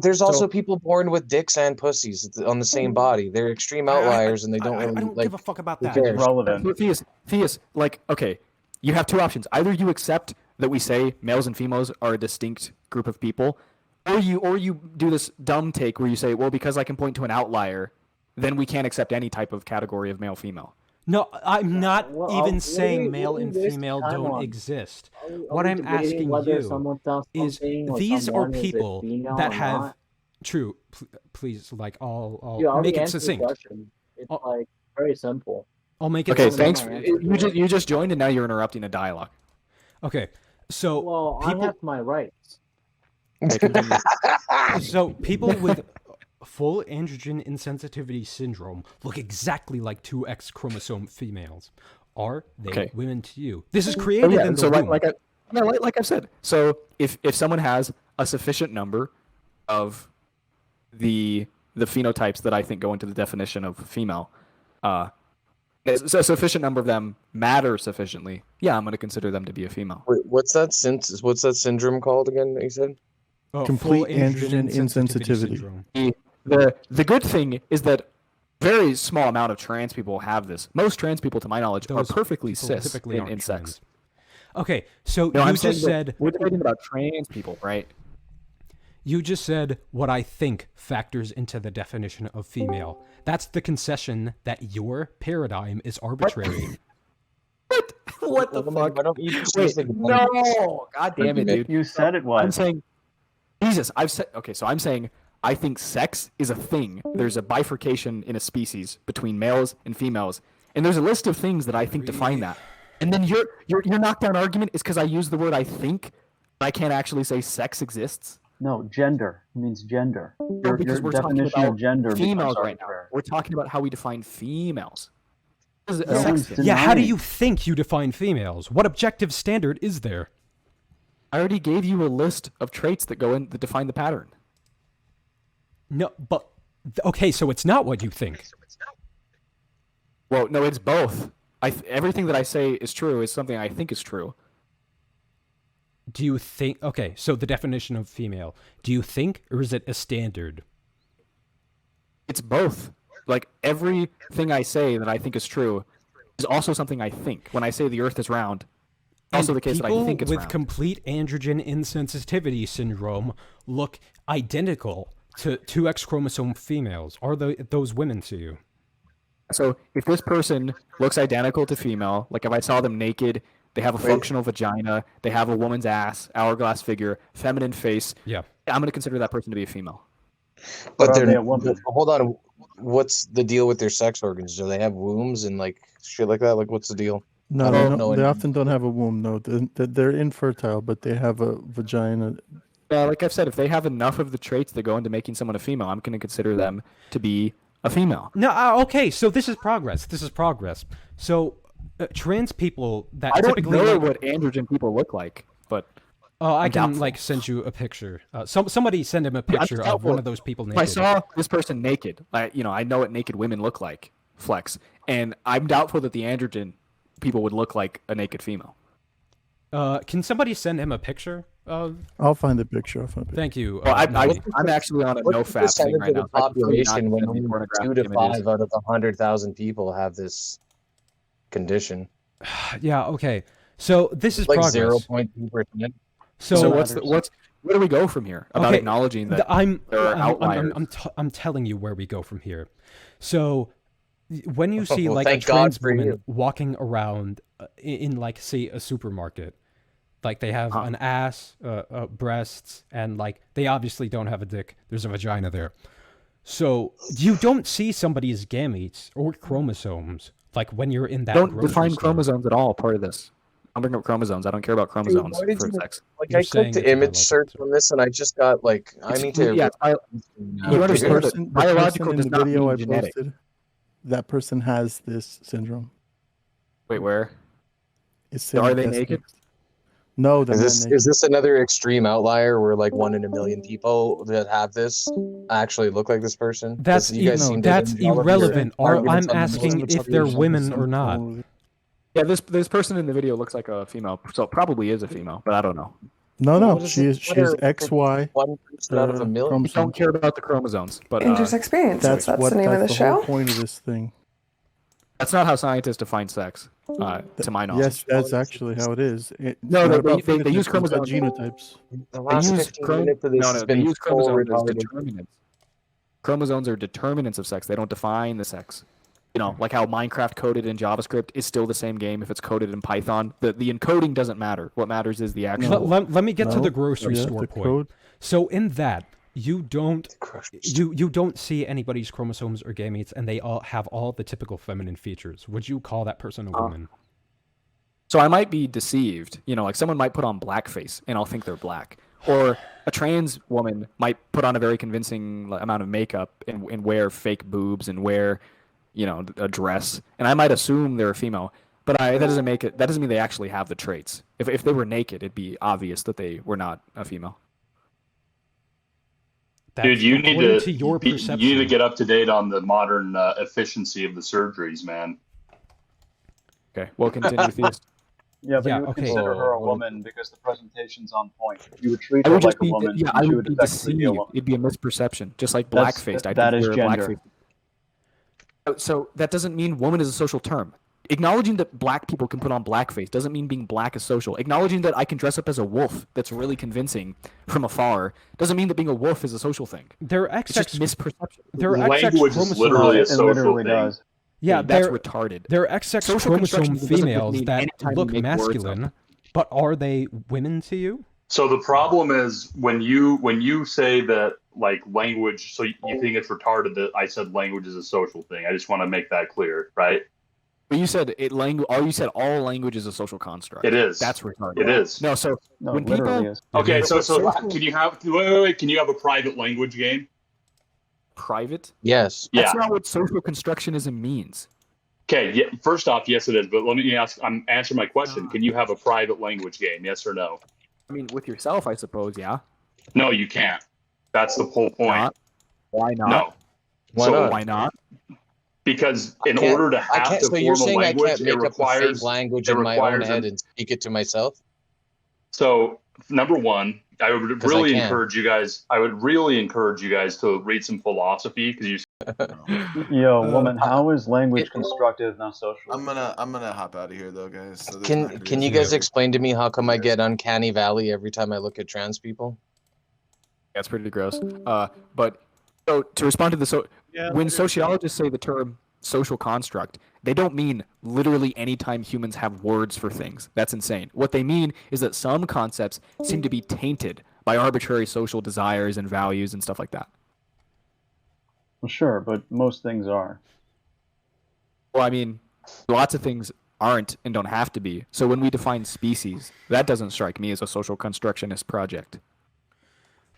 Speaker 4: There's also people born with dicks and pussies on the same body. They're extreme outliers, and they don't really
Speaker 3: I don't
Speaker 4: like.
Speaker 3: give a fuck about
Speaker 4: who
Speaker 3: that.
Speaker 4: cares?
Speaker 8: Relevant.
Speaker 1: But Theus, like, okay, you have two options. Either you accept that we say males and females are a distinct group of people, or you do this dumb take where you say, well, because I can point to an outlier, then we can't accept any type of category of male female.
Speaker 3: No, I'm not
Speaker 8: Well,
Speaker 3: even
Speaker 8: what
Speaker 3: saying
Speaker 8: are we
Speaker 3: male and
Speaker 8: wasting
Speaker 3: female
Speaker 8: time
Speaker 3: don't
Speaker 8: on?
Speaker 3: exist.
Speaker 8: Are we
Speaker 3: What I'm
Speaker 8: debating
Speaker 3: asking
Speaker 8: whether
Speaker 3: you
Speaker 8: someone does
Speaker 3: is
Speaker 8: something or
Speaker 3: these are
Speaker 8: someone is a
Speaker 3: people
Speaker 8: female
Speaker 3: that
Speaker 8: or
Speaker 3: have
Speaker 8: not?
Speaker 3: true. Please, like I'll
Speaker 8: You already
Speaker 3: make it
Speaker 8: answered the
Speaker 3: succinct.
Speaker 8: question. It's
Speaker 3: Oh.
Speaker 8: like very simple.
Speaker 3: I'll make it
Speaker 1: Okay,
Speaker 3: succinct.
Speaker 1: thanks. You just joined and now you're interrupting a dialogue.
Speaker 3: Okay, so
Speaker 8: Well,
Speaker 3: people,
Speaker 8: I have my rights.
Speaker 3: so people with full androgen insensitivity syndrome look exactly like 2X chromosome females. Are they
Speaker 1: Okay.
Speaker 3: women to you? This is
Speaker 1: Oh,
Speaker 3: created
Speaker 1: yeah,
Speaker 3: in the
Speaker 1: so
Speaker 3: womb.
Speaker 1: like I've said. So if someone has a sufficient number of the phenotypes that I think go into the definition of female, a sufficient number of them matter sufficiently, yeah, I'm going to consider them to be a female.
Speaker 4: Wait, what's that syndrome called again? That you said?
Speaker 2: Complete
Speaker 3: Full
Speaker 2: androgen insensitivity.
Speaker 3: syndrome.
Speaker 1: The good thing is that very small amount of trans people have this. Most trans people, to my knowledge,
Speaker 3: Those
Speaker 1: are perfectly
Speaker 3: people
Speaker 1: cis
Speaker 3: typically aren't
Speaker 1: in sex.
Speaker 3: trans. Okay, so
Speaker 1: No,
Speaker 3: you
Speaker 1: I'm
Speaker 3: just
Speaker 1: saying that
Speaker 3: said
Speaker 1: we're debating about trans people, right?
Speaker 3: you just said what I think factors into the definition of female. That's the concession that your paradigm is arbitrary.
Speaker 1: What the
Speaker 4: Why
Speaker 1: fuck?
Speaker 4: don't you just
Speaker 1: Wait,
Speaker 4: use the
Speaker 1: no! God damn it, dude.
Speaker 8: You said it
Speaker 1: I'm
Speaker 8: was.
Speaker 1: saying, Jesus, I've said, okay, so I'm saying I think sex is a thing. There's a bifurcation in a species between males and females, and there's a list of things that I think define that. And then your knockdown argument is because I use the word I think, but I can't actually say sex exists.
Speaker 8: No, gender. It means gender.
Speaker 1: No,
Speaker 8: Your
Speaker 1: because we're talking
Speaker 8: definition
Speaker 1: about
Speaker 8: of gender
Speaker 1: females
Speaker 8: becomes
Speaker 1: right now.
Speaker 8: arbitrary.
Speaker 1: We're talking about how we define females. This is a
Speaker 8: No
Speaker 1: sex
Speaker 8: one's
Speaker 1: thing.
Speaker 3: Yeah, how do
Speaker 8: denying.
Speaker 3: you think you define females? What objective standard is there?
Speaker 1: I already gave you a list of traits that go in that define the pattern.
Speaker 3: No, but okay, so it's not what you think.
Speaker 1: Well, no, it's both. Everything that I say is true is something I think is true.
Speaker 3: Do you think? Okay, so the definition of female. Do you think, or is it a standard?
Speaker 1: It's both. Like everything I say that I think is true is also something I think. When I say the Earth is round, also
Speaker 3: And
Speaker 1: the case that I
Speaker 3: people
Speaker 1: think it's
Speaker 3: with
Speaker 1: round.
Speaker 3: complete androgen insensitivity syndrome look identical to 2X chromosome females. Are those women to you?
Speaker 1: So if this person looks identical to female, like if I saw them naked, they have a functional vagina, they have a woman's ass, hourglass figure, feminine face,
Speaker 3: Yeah.
Speaker 1: I'm going to consider that person to be a female.
Speaker 4: But
Speaker 8: are
Speaker 4: they're
Speaker 8: they a woman?
Speaker 4: but hold on. What's the deal with their sex organs? Do they have wombs and like shit like that? Like, what's the deal?
Speaker 2: No,
Speaker 4: I
Speaker 2: they,
Speaker 4: don't
Speaker 2: don't-
Speaker 4: know
Speaker 2: they
Speaker 4: any-
Speaker 2: often don't have a womb. No, they're infertile, but they have a vagina.
Speaker 1: Like I've said, if they have enough of the traits that go into making someone a female, I'm going to consider them to be a female.
Speaker 3: No, okay, so this is progress. This is progress. So trans people that
Speaker 1: I don't
Speaker 3: typically
Speaker 1: know
Speaker 3: like,
Speaker 1: what androgen people look like, but
Speaker 3: I
Speaker 1: I'm
Speaker 3: can
Speaker 1: doubtful.
Speaker 3: like send you a picture. Somebody send him a picture of
Speaker 1: doubtful.
Speaker 3: one of those people
Speaker 1: if
Speaker 3: naked.
Speaker 1: I saw this person naked, I know what naked women look like, flex, and I'm doubtful that the androgen people would look like a naked female.
Speaker 3: Can somebody send him a picture of?
Speaker 2: I'll find the picture.
Speaker 3: Thank you.
Speaker 1: Well,
Speaker 3: Nani.
Speaker 1: I'm actually on a
Speaker 4: What's
Speaker 1: no
Speaker 4: the
Speaker 1: fap thing
Speaker 4: percentage
Speaker 1: right
Speaker 4: of
Speaker 1: now.
Speaker 4: the
Speaker 1: so I can really not
Speaker 4: population when
Speaker 1: send me
Speaker 4: only
Speaker 1: pornographic
Speaker 4: 2 to
Speaker 1: images.
Speaker 4: 5 out of 100,000 people have this condition?
Speaker 3: Yeah. Okay. So this is
Speaker 4: Like
Speaker 3: progress.
Speaker 4: 0.2%.
Speaker 1: So where do we go from here about
Speaker 3: Okay,
Speaker 1: acknowledging that
Speaker 3: I'm
Speaker 1: there are outliers?
Speaker 3: I'm telling you where we go from here. So when you see
Speaker 4: Well,
Speaker 3: like a
Speaker 4: thank God
Speaker 3: trans
Speaker 4: for
Speaker 3: woman
Speaker 4: you.
Speaker 3: walking around in like say a supermarket, Like they have an ass, breasts, and like they obviously don't have a dick. There's a vagina there. So you don't see somebody's gametes or chromosomes like when you're in that.
Speaker 1: Don't
Speaker 3: grocery
Speaker 1: define
Speaker 3: store.
Speaker 1: chromosomes at all. Part of this. I'm bringing up chromosomes. I don't care about chromosomes
Speaker 4: why did
Speaker 1: for
Speaker 4: you-
Speaker 1: sex.
Speaker 4: Like
Speaker 3: You're
Speaker 4: I
Speaker 3: saying
Speaker 4: clicked
Speaker 3: it's
Speaker 4: the image
Speaker 3: biological,
Speaker 4: search
Speaker 3: sorry.
Speaker 4: on this, and I just got like I need to.
Speaker 1: Yeah, you
Speaker 2: The
Speaker 1: understand that
Speaker 2: person
Speaker 1: biological
Speaker 2: in
Speaker 1: does
Speaker 2: the
Speaker 1: not
Speaker 2: video
Speaker 1: mean
Speaker 2: I
Speaker 1: genetic.
Speaker 2: posted, that person has this syndrome.
Speaker 1: Wait, where?
Speaker 2: It's
Speaker 1: Are
Speaker 2: in
Speaker 1: they
Speaker 2: S
Speaker 1: naked?
Speaker 2: next. No, they're
Speaker 4: Is
Speaker 2: not
Speaker 4: this
Speaker 2: naked.
Speaker 4: is this another extreme outlier where like 1 in a million people that have this actually look like this person? 'Cause
Speaker 3: That's
Speaker 4: you guys
Speaker 2: no,
Speaker 4: seem to
Speaker 3: that's
Speaker 4: hinge all of your
Speaker 3: irrelevant.
Speaker 4: arguments
Speaker 3: I'm
Speaker 4: on the
Speaker 3: asking
Speaker 4: most
Speaker 3: if they're
Speaker 4: extreme.
Speaker 3: women or not.
Speaker 1: Yeah, this person in the video looks like a female, so it probably is a female, but I don't know.
Speaker 2: No, no,
Speaker 4: What does
Speaker 2: she
Speaker 4: it
Speaker 2: is
Speaker 4: matter?
Speaker 2: XY
Speaker 4: 1% out of a million.
Speaker 1: I
Speaker 2: chromosomes.
Speaker 1: don't care about the chromosomes, but
Speaker 9: Intersex
Speaker 2: That's
Speaker 9: that's
Speaker 2: what
Speaker 9: the name of the
Speaker 2: that's
Speaker 9: show.
Speaker 2: whole point of this thing.
Speaker 1: that's not how scientists define sex, to my knowledge.
Speaker 2: Yes, that's actually how it is. It's
Speaker 1: No,
Speaker 2: not
Speaker 1: they
Speaker 2: about
Speaker 1: use
Speaker 2: phenotypes, it's about
Speaker 1: chromosomes.
Speaker 2: genotypes.
Speaker 4: The
Speaker 1: They
Speaker 4: last
Speaker 1: use
Speaker 4: 15 minutes of this
Speaker 1: no,
Speaker 4: has
Speaker 1: they
Speaker 4: been
Speaker 1: use
Speaker 4: full
Speaker 1: chromosomes as
Speaker 4: retarded.
Speaker 1: determinants. Chromosomes are determinants of sex. They don't define the sex. You know, like how Minecraft coded in JavaScript is still the same game if it's coded in Python. The encoding doesn't matter. What matters is the actual.
Speaker 3: Let me get to
Speaker 2: No,
Speaker 3: the grocery
Speaker 2: yeah,
Speaker 3: store
Speaker 2: the
Speaker 3: point.
Speaker 2: code.
Speaker 3: So in that, you don't see anybody's chromosomes or gametes, and they all have all the typical feminine features. Would you call that person a woman?
Speaker 1: So I might be deceived. You know, like someone might put on blackface and I'll think they're black. Or a trans woman might put on a very convincing amount of makeup and wear fake boobs and wear, you know, a dress, and I might assume they're a female. But that doesn't mean they actually have the traits. If they were naked, it'd be obvious that they were not a female.
Speaker 6: Dude, you need
Speaker 3: according
Speaker 6: to
Speaker 3: your
Speaker 6: you
Speaker 3: perception.
Speaker 6: need to get up to date on the modern efficiency of the surgeries, man.
Speaker 1: Okay, well, continue, Theus.
Speaker 8: Yeah, but
Speaker 3: Yeah,
Speaker 8: you would
Speaker 3: okay.
Speaker 8: consider her a
Speaker 1: Well,
Speaker 8: woman because the presentation's on point. If you would treat
Speaker 1: I
Speaker 8: her
Speaker 1: would
Speaker 8: like
Speaker 1: just
Speaker 8: a
Speaker 1: be,
Speaker 8: woman,
Speaker 1: yeah,
Speaker 8: then
Speaker 1: I
Speaker 8: she
Speaker 1: would be
Speaker 8: effectively be a
Speaker 1: deceived.
Speaker 8: woman.
Speaker 1: It'd be a misperception, just like
Speaker 8: That's-
Speaker 1: blackfaced. I
Speaker 8: that
Speaker 1: think
Speaker 8: is
Speaker 1: you're
Speaker 8: gender.
Speaker 1: blackface. So that doesn't mean woman is a social term. Acknowledging that black people can put on blackface doesn't mean being black is social. Acknowledging that I can dress up as a wolf that's really convincing from afar doesn't mean that being a wolf is a social thing.
Speaker 3: Their
Speaker 1: It's just
Speaker 3: XX,
Speaker 1: misperception.
Speaker 3: their XX
Speaker 6: Language is
Speaker 3: chromosomes.
Speaker 6: literally a
Speaker 8: It
Speaker 6: social
Speaker 8: literally
Speaker 6: thing.
Speaker 8: does.
Speaker 3: Yeah,
Speaker 1: that's
Speaker 3: they're
Speaker 1: retarded.
Speaker 3: they're XX
Speaker 1: Social
Speaker 3: chromosome
Speaker 1: construction doesn't just
Speaker 3: females
Speaker 1: mean
Speaker 3: that
Speaker 1: anytime you
Speaker 3: look
Speaker 1: make words up.
Speaker 3: masculine, but are they women to you?
Speaker 6: So the problem is when you say that like language, so you think it's retarded that I said language is a social thing. I just want to make that clear, right?
Speaker 1: But you said you said all language is a social construct.
Speaker 6: It is.
Speaker 1: That's retarded.
Speaker 6: It is.
Speaker 1: No, so
Speaker 8: No,
Speaker 1: when
Speaker 8: it literally
Speaker 1: people
Speaker 8: is.
Speaker 6: Okay, so
Speaker 1: social-
Speaker 6: can you have wait, can you have a private language game?
Speaker 1: private,
Speaker 4: Yes.
Speaker 1: that's
Speaker 6: Yeah.
Speaker 1: not what social constructionism means.
Speaker 6: Okay, yeah, first off, yes it is, but let me ask answer my question. Can you have a private language game? Yes or no?
Speaker 1: I mean, with yourself, I suppose, yeah.
Speaker 6: No, you can't. That's the whole point.
Speaker 1: Not. Why not?
Speaker 6: No.
Speaker 4: Why
Speaker 6: So-
Speaker 4: not?
Speaker 1: Why not?
Speaker 6: Because
Speaker 4: I
Speaker 6: in
Speaker 4: can't-
Speaker 6: order to
Speaker 4: I
Speaker 6: have
Speaker 4: can't.
Speaker 6: to
Speaker 4: So you're
Speaker 6: form a
Speaker 4: saying I
Speaker 6: language,
Speaker 4: can't
Speaker 6: it
Speaker 4: make up a
Speaker 6: requires
Speaker 4: fake language
Speaker 6: it
Speaker 4: in my own
Speaker 6: requires
Speaker 4: head
Speaker 6: an-
Speaker 4: and speak it to myself?
Speaker 6: So number one, I would
Speaker 4: 'Cause I
Speaker 6: really
Speaker 4: can.
Speaker 6: encourage you guys. I would really encourage you guys to read some philosophy because you.
Speaker 8: Yo, woman, how is language constructive, not social?
Speaker 10: I'm gonna hop out of here though, guys. So there's not
Speaker 4: Can
Speaker 10: gonna
Speaker 4: Can
Speaker 10: be
Speaker 4: you
Speaker 10: a
Speaker 4: guys
Speaker 10: single-
Speaker 4: explain to me how come I get uncanny valley every time I look at trans people?
Speaker 1: That's pretty gross. But so to respond to the when sociologists say the term social construct, they don't mean literally anytime humans have words for things. That's insane. What they mean is that some concepts seem to be tainted by arbitrary social desires and values and stuff like that.
Speaker 8: Well, sure, but most things are.
Speaker 1: Well, I mean, lots of things aren't and don't have to be. So when we define species, that doesn't strike me as a social constructionist project.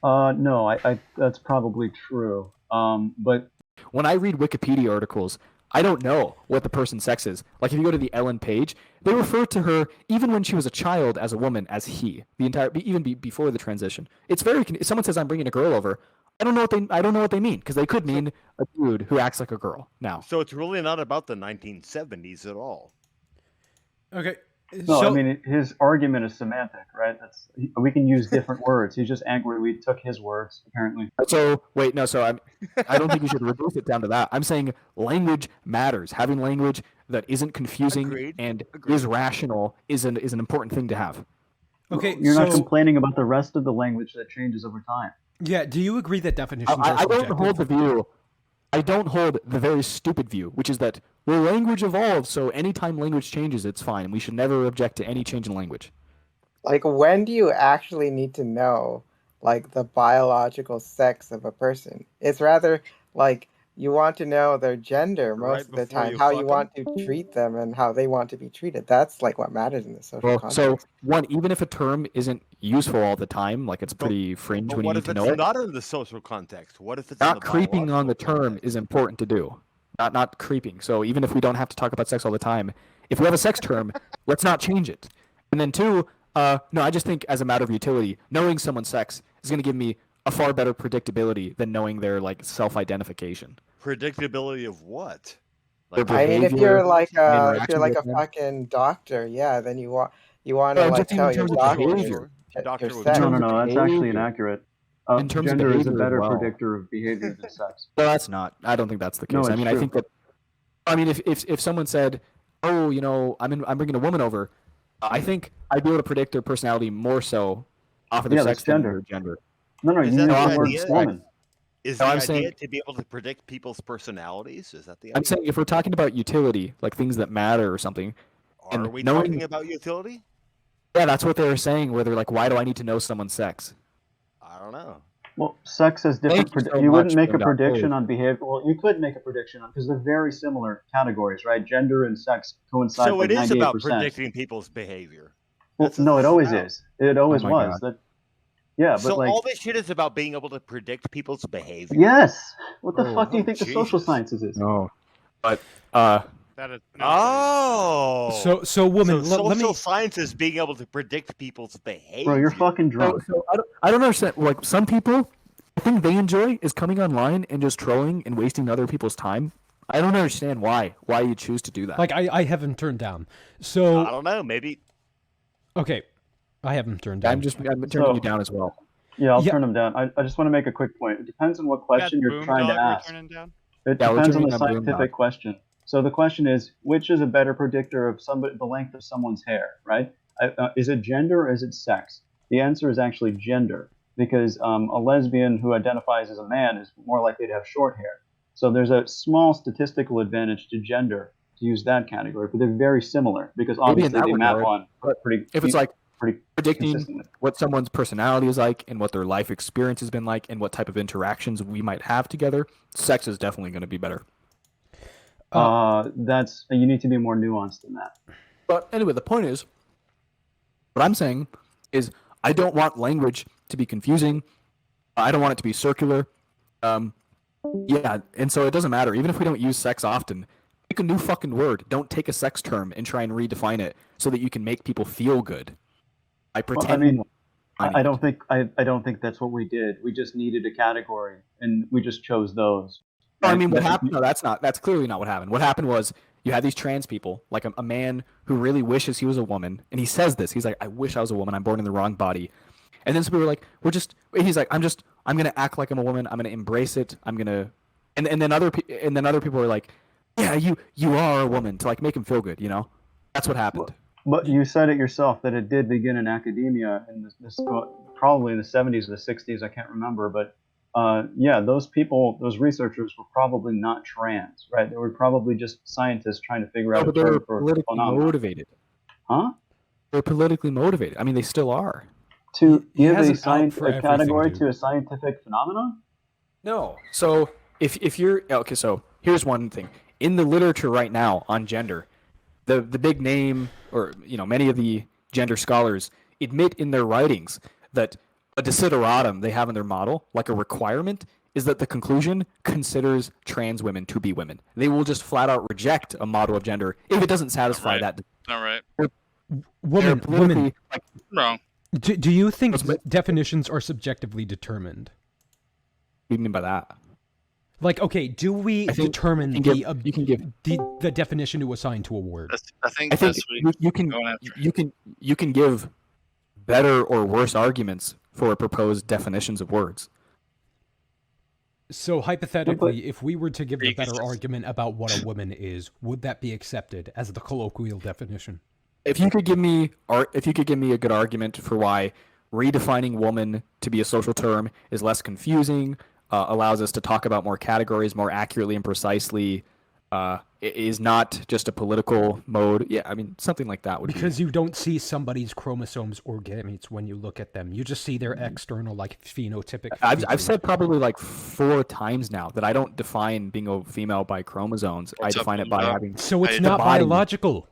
Speaker 8: No, I that's probably true. But
Speaker 1: When I read Wikipedia articles, I don't know what the person's sex is. Like if you go to the Ellen page, they refer to her even when she was a child as a woman as he. Before the transition. It's very. If someone says I'm bringing a girl over, I don't know what they mean because they could mean a dude who acts like a girl. Now,
Speaker 11: So it's really not about the 1970s at all.
Speaker 3: Okay.
Speaker 8: no,
Speaker 3: so,
Speaker 8: I mean his argument is semantic, right? We can use different words. He's just angry we took his words, apparently.
Speaker 1: so wait, no. So I don't think we should reduce it down to that. I'm saying language matters. Having language that isn't confusing
Speaker 11: Agreed.
Speaker 1: and
Speaker 11: Agreed.
Speaker 1: is rational is an important thing to have.
Speaker 3: okay,
Speaker 8: You're not
Speaker 3: so
Speaker 8: complaining about the rest of the language that changes over time.
Speaker 3: yeah, do you agree that definitions are
Speaker 1: I don't
Speaker 3: subjective?
Speaker 1: hold the view. I don't hold the very stupid view, which is that language evolves, so anytime language changes, it's fine, and we should never object to any change in language.
Speaker 7: Like, when do you actually need to know, like, the biological sex of a person? It's rather like you want to know their gender most
Speaker 11: Right
Speaker 7: of the
Speaker 11: before
Speaker 7: time,
Speaker 11: you
Speaker 7: how you
Speaker 11: fuck 'em?
Speaker 7: want to treat them and how they want to be treated. That's like what matters in the social
Speaker 1: Well, so
Speaker 7: context.
Speaker 1: one, even if a term isn't useful all the time, like it's pretty fringe
Speaker 11: But
Speaker 1: when you
Speaker 11: what
Speaker 1: need
Speaker 11: if
Speaker 1: to
Speaker 11: it's
Speaker 1: know it,
Speaker 11: not in the social context? What if it's in
Speaker 1: not
Speaker 11: the
Speaker 1: creeping on the
Speaker 11: biological
Speaker 1: term
Speaker 11: context?
Speaker 1: is important to do. Not creeping. So even if we don't have to talk about sex all the time, if we have a sex term, let's not change it. And then two, no, I just think as a matter of utility, knowing someone's sex is going to give me a far better predictability than knowing their like self-identification.
Speaker 11: Predictability of what?
Speaker 1: Their
Speaker 11: Like
Speaker 7: I mean, if
Speaker 1: behavior,
Speaker 7: you're like
Speaker 1: my
Speaker 7: if you're
Speaker 1: interactions
Speaker 7: like
Speaker 1: with
Speaker 7: a
Speaker 1: them.
Speaker 7: fucking doctor, yeah, then you want to
Speaker 1: Well,
Speaker 7: like
Speaker 1: just even in
Speaker 7: tell your
Speaker 1: terms of
Speaker 7: doctor
Speaker 1: behavior.
Speaker 11: Your doctor
Speaker 7: your
Speaker 11: would
Speaker 7: sex.
Speaker 8: No,
Speaker 1: terms of
Speaker 8: that's actually
Speaker 1: behavior.
Speaker 8: inaccurate.
Speaker 1: In terms of
Speaker 8: Gender is a
Speaker 1: behavior as
Speaker 8: better
Speaker 1: well.
Speaker 8: predictor of behavior than sex.
Speaker 1: No, that's not. I don't think that's the
Speaker 8: No,
Speaker 1: case. I
Speaker 8: it's
Speaker 1: mean,
Speaker 8: true.
Speaker 1: I think that. I mean, if someone said, "Oh, you know, I'm bringing a woman over," I think I'd be able to predict their personality more so off of their
Speaker 8: Yeah,
Speaker 1: sex
Speaker 8: that's
Speaker 1: than
Speaker 8: gender.
Speaker 1: their gender.
Speaker 8: No,
Speaker 11: Is
Speaker 8: you
Speaker 11: that
Speaker 8: use
Speaker 11: the
Speaker 8: the word
Speaker 11: idea?
Speaker 8: woman.
Speaker 11: Is
Speaker 1: No,
Speaker 11: the
Speaker 1: I'm
Speaker 11: idea
Speaker 1: saying-
Speaker 11: to be able to predict people's personalities? Is that the
Speaker 1: I'm
Speaker 11: idea?
Speaker 1: saying if we're talking about utility, like things that matter or something,
Speaker 11: Are
Speaker 1: and
Speaker 11: we
Speaker 1: knowing-
Speaker 11: talking about utility?
Speaker 1: yeah, that's what they were saying. Where they're like, "Why do I need to know someone's sex?"
Speaker 11: I don't know.
Speaker 8: Well, sex has different.
Speaker 1: Thank you so
Speaker 8: You wouldn't
Speaker 1: much,
Speaker 8: make a
Speaker 1: Dr.
Speaker 8: prediction
Speaker 1: Cole.
Speaker 8: on behavior. Well, you could make a prediction on because they're very similar categories, right? Gender and sex coincide
Speaker 11: So
Speaker 8: like
Speaker 11: it is about
Speaker 8: 98%.
Speaker 11: predicting people's behavior.
Speaker 8: Well,
Speaker 11: That's what
Speaker 8: no,
Speaker 11: this
Speaker 8: it
Speaker 11: is
Speaker 8: always
Speaker 11: about.
Speaker 8: is. It always
Speaker 1: my
Speaker 8: was.
Speaker 1: God.
Speaker 8: Yeah, but
Speaker 11: So
Speaker 8: like,
Speaker 11: all this shit is about being able to predict people's behavior.
Speaker 8: yes. What the
Speaker 1: Oh,
Speaker 8: fuck do you think the social
Speaker 11: Jesus.
Speaker 8: sciences is?
Speaker 1: No, but
Speaker 5: That is not
Speaker 11: Oh,
Speaker 3: So woman,
Speaker 11: so
Speaker 3: let
Speaker 11: social
Speaker 3: me.
Speaker 11: science is being able to predict people's behavior.
Speaker 8: Bro, you're fucking drunk.
Speaker 1: so I don't understand. Like some people, the thing they enjoy is coming online and just trolling and wasting other people's time. I don't understand why you choose to do that.
Speaker 3: Like I have him turned down.
Speaker 11: I
Speaker 3: So
Speaker 11: don't know. Maybe
Speaker 3: okay, I have him turned down.
Speaker 1: I'm turning
Speaker 8: So-
Speaker 1: you down as well.
Speaker 8: Yeah, I'll
Speaker 3: Yeah.
Speaker 8: turn them down. I just want to make a quick point. It depends on what
Speaker 5: That's
Speaker 8: question you're trying to
Speaker 5: Boondoggle we're
Speaker 8: ask.
Speaker 5: turning down.
Speaker 8: It
Speaker 1: Yeah, we're
Speaker 8: depends on
Speaker 1: turning
Speaker 8: the
Speaker 1: down
Speaker 8: scientific
Speaker 1: Boondoggle.
Speaker 8: question. So the question is, which is a better predictor of the length of someone's hair, right? Is it gender or is it sex? The answer is actually gender, because a lesbian who identifies as a man is more likely to have short hair. So there's a small statistical advantage to gender to use that category, but they're very similar because
Speaker 1: Maybe in
Speaker 8: obviously
Speaker 1: that
Speaker 8: they map
Speaker 1: regard,
Speaker 8: on
Speaker 1: but
Speaker 8: pretty.
Speaker 1: If it's like
Speaker 8: pretty
Speaker 1: predicting
Speaker 8: consistently.
Speaker 1: what someone's personality is like and what their life experience has been like and what type of interactions we might have together, sex is definitely going to be better.
Speaker 8: That's you need to be more nuanced than that.
Speaker 1: But anyway, the point is, what I'm saying is, I don't want language to be confusing. I don't want it to be circular. Yeah, and so it doesn't matter. Even if we don't use sex often, pick a new fucking word. Don't take a sex term and try and redefine it so that you can make people feel good. I
Speaker 8: Well,
Speaker 1: pretend.
Speaker 8: I mean,
Speaker 1: finding
Speaker 8: I
Speaker 1: it.
Speaker 8: don't think I don't think that's what we did. We just needed a category, and we just chose those.
Speaker 1: No, I
Speaker 8: And
Speaker 1: mean, what
Speaker 8: that-
Speaker 1: happened? No, that's not. That's clearly not what happened. What happened was you had these trans people, like a man who really wishes he was a woman, and he says this. He's like, "I wish I was a woman. I'm born in the wrong body." And then some people were like, He's like, I'm gonna act like I'm a woman. I'm gonna embrace it. I'm gonna." And then other people were like, "Yeah, you are a woman," to like make him feel good. You know, that's what happened.
Speaker 8: But you said it yourself that it did begin in academia in this probably in the 70s or the 60s. I can't remember, but yeah, those researchers were probably not trans, right? They were probably just scientists trying to figure
Speaker 1: No,
Speaker 8: out a
Speaker 1: but they were
Speaker 8: term for
Speaker 1: politically
Speaker 8: phenomenon.
Speaker 1: motivated.
Speaker 8: Huh?
Speaker 1: They're politically motivated. I mean, they still are.
Speaker 8: To
Speaker 3: He
Speaker 8: give
Speaker 3: has
Speaker 8: a,
Speaker 3: an out for
Speaker 8: a category
Speaker 3: everything,
Speaker 8: to a scientific phenomenon?
Speaker 1: No. So if you're okay, so here's one thing in the literature right now on gender, the big name or many of the gender scholars admit in their writings that a desideratum they have in their model, like a requirement, is that the conclusion considers trans women to be women. They will just flat out reject a model of gender if it doesn't satisfy
Speaker 9: right.
Speaker 1: that.
Speaker 9: All right.
Speaker 3: Woman,
Speaker 1: politically, like,
Speaker 9: Wrong.
Speaker 3: do you think
Speaker 1: What's my-
Speaker 3: definitions are subjectively determined?
Speaker 1: what do you mean by that?
Speaker 3: Like, okay, do we
Speaker 1: I think
Speaker 3: determine
Speaker 1: you can give
Speaker 3: the definition to assign to a word?
Speaker 9: I think
Speaker 1: I think
Speaker 9: that's what
Speaker 1: you can give better or worse arguments for proposed definitions of words.
Speaker 3: So hypothetically, if we were to give the
Speaker 9: You can
Speaker 3: better
Speaker 9: just-
Speaker 3: argument about what a woman is, would that be accepted as the colloquial definition?
Speaker 1: If you could give me a good argument for why redefining woman to be a social term is less confusing, allows us to talk about more categories more accurately and precisely, is not just a political mode. Yeah, I mean, something like that would
Speaker 3: because you don't see somebody's chromosomes or gametes when you look at them. You just see their external, like, phenotypic.
Speaker 1: I've said probably like 4 times now that I don't define being a female by chromosomes. I define it by having.
Speaker 3: So it's not biological.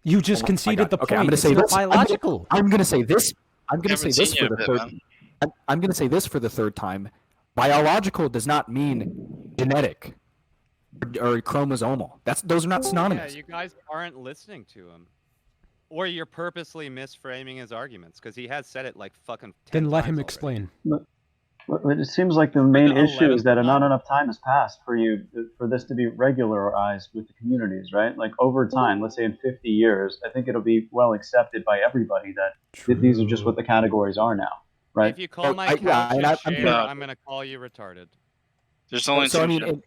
Speaker 3: You just conceded the point.
Speaker 1: Okay, I'm going to say this.
Speaker 3: Biological.
Speaker 1: I'm going to say this. I'm going to say this for the third. I'm going to say this for the third time. Biological does not mean genetic or chromosomal. Those are not synonymous.
Speaker 5: Yeah, you guys aren't listening to him, or you're purposely misframing his arguments because he has said it like fucking. 10
Speaker 3: Then let
Speaker 5: times
Speaker 3: him
Speaker 5: already.
Speaker 3: explain.
Speaker 8: But it seems like the main issue
Speaker 5: 11th
Speaker 8: is that
Speaker 5: time.
Speaker 8: not enough time has passed for this to be regularized with the communities, right? Like over time, let's say in 50 years, I think it'll be well accepted by everybody that these are just what the categories are now, right?
Speaker 5: If you call my couch a chair, I'm gonna call you retarded.
Speaker 9: There's only
Speaker 1: So I
Speaker 9: two
Speaker 1: mean, it's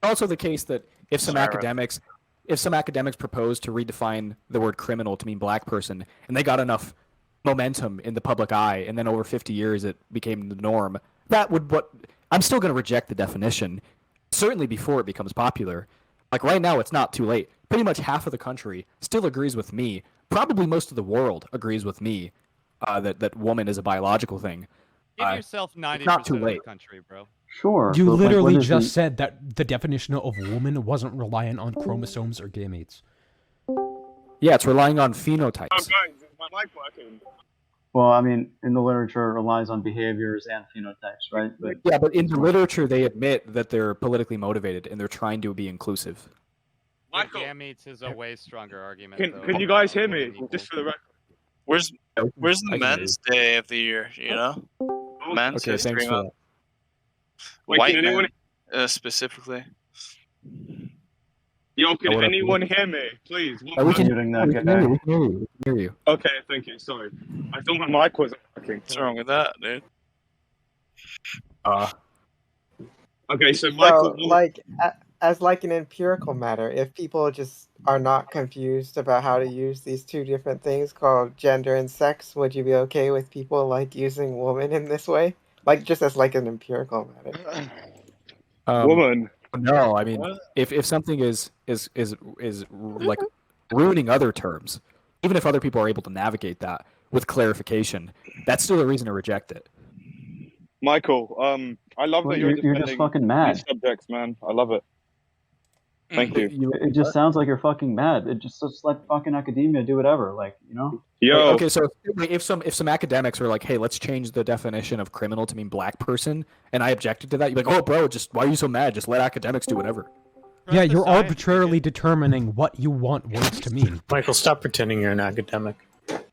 Speaker 1: also the case that if some academics propose to redefine the word criminal to mean black person, and they got enough momentum in the public eye, and then over 50 years it became the norm, I'm still going to reject the definition, certainly before it becomes popular. Like right now, it's not too late. Pretty much half of the country still agrees with me. Probably most of the world agrees with me that woman is a biological thing.
Speaker 5: Give yourself 90%
Speaker 1: not too
Speaker 5: of the
Speaker 1: late.
Speaker 5: country, bro.
Speaker 8: Sure.
Speaker 3: You
Speaker 8: but, like,
Speaker 3: literally
Speaker 8: when is
Speaker 3: just said that the definition of woman wasn't reliant on chromosomes or gametes.
Speaker 1: Yeah, it's relying on phenotypes.
Speaker 12: Oh, guys, is my mic working?
Speaker 8: Well, I mean, in the literature, it relies on behaviors and phenotypes, right? But
Speaker 1: Yeah, but in the literature, they admit that they're politically motivated and they're trying to be inclusive.
Speaker 5: Michael. Gametes is a way stronger argument.
Speaker 12: Can you guys hear me? Just for the record.
Speaker 9: Where's the men's day of the year? You know, men's
Speaker 1: Okay,
Speaker 9: history
Speaker 1: thanks for
Speaker 9: month.
Speaker 12: Wait,
Speaker 9: White
Speaker 12: can anyone?
Speaker 9: men, specifically.
Speaker 12: Yo, can
Speaker 1: what up,
Speaker 12: anyone hear me, please?
Speaker 1: We can
Speaker 8: muting that
Speaker 1: we can
Speaker 8: guy.
Speaker 1: hear you.
Speaker 12: Okay, thank you. Sorry, I thought my mic wasn't working.
Speaker 9: What's wrong with that, dude?
Speaker 12: Okay, so Michael,
Speaker 7: like as like an empirical matter, if people just are not confused about how to use these two different things called gender and sex, would you be okay with people like using woman in this way, like just as like an empirical matter?
Speaker 12: woman.
Speaker 1: No, I mean, if something is like ruining other terms, even if other people are able to navigate that with clarification, that's still a reason to reject it.
Speaker 12: Michael, I love
Speaker 8: Well,
Speaker 12: that you're
Speaker 8: you're just
Speaker 12: defending
Speaker 8: fucking mad.
Speaker 12: these subjects, man. I love it. Thank you.
Speaker 8: It just sounds like you're fucking mad. It just let fucking academia do whatever, like, you know?
Speaker 12: Yo,
Speaker 1: Okay, so if some academics were like, "Hey, let's change the definition of criminal to mean black person," and I objected to that, you're like, "Oh, bro, just why are you so mad? Just let academics do whatever."
Speaker 3: Yeah, you're arbitrarily determining what you want words to mean.
Speaker 13: Michael, stop pretending you're an academic.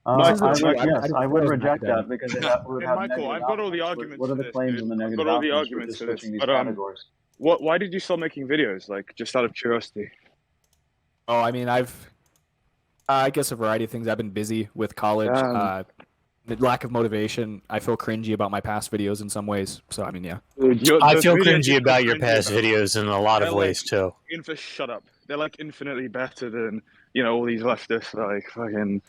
Speaker 8: I would reject that because it would
Speaker 12: Hey,
Speaker 8: have
Speaker 12: Michael,
Speaker 8: negative
Speaker 12: I've got all the
Speaker 8: outcomes.
Speaker 12: arguments
Speaker 8: What are
Speaker 12: for
Speaker 8: the
Speaker 12: this,
Speaker 8: claims
Speaker 12: dude.
Speaker 8: and the
Speaker 12: I've
Speaker 8: negative
Speaker 12: got all the
Speaker 8: outcomes for
Speaker 12: arguments
Speaker 8: just
Speaker 12: for this,
Speaker 8: switching these
Speaker 12: but
Speaker 8: categories?
Speaker 12: why did you start making videos? Like, just out of curiosity.
Speaker 1: Oh, I mean, I guess a variety of things. I've been busy with college. The lack of motivation. I feel cringy about my past videos in some ways. So, I mean, yeah.
Speaker 13: I feel cringy about your past videos in a lot of ways, too.
Speaker 12: Shut up. They're like infinitely better than, all these leftists, like fucking,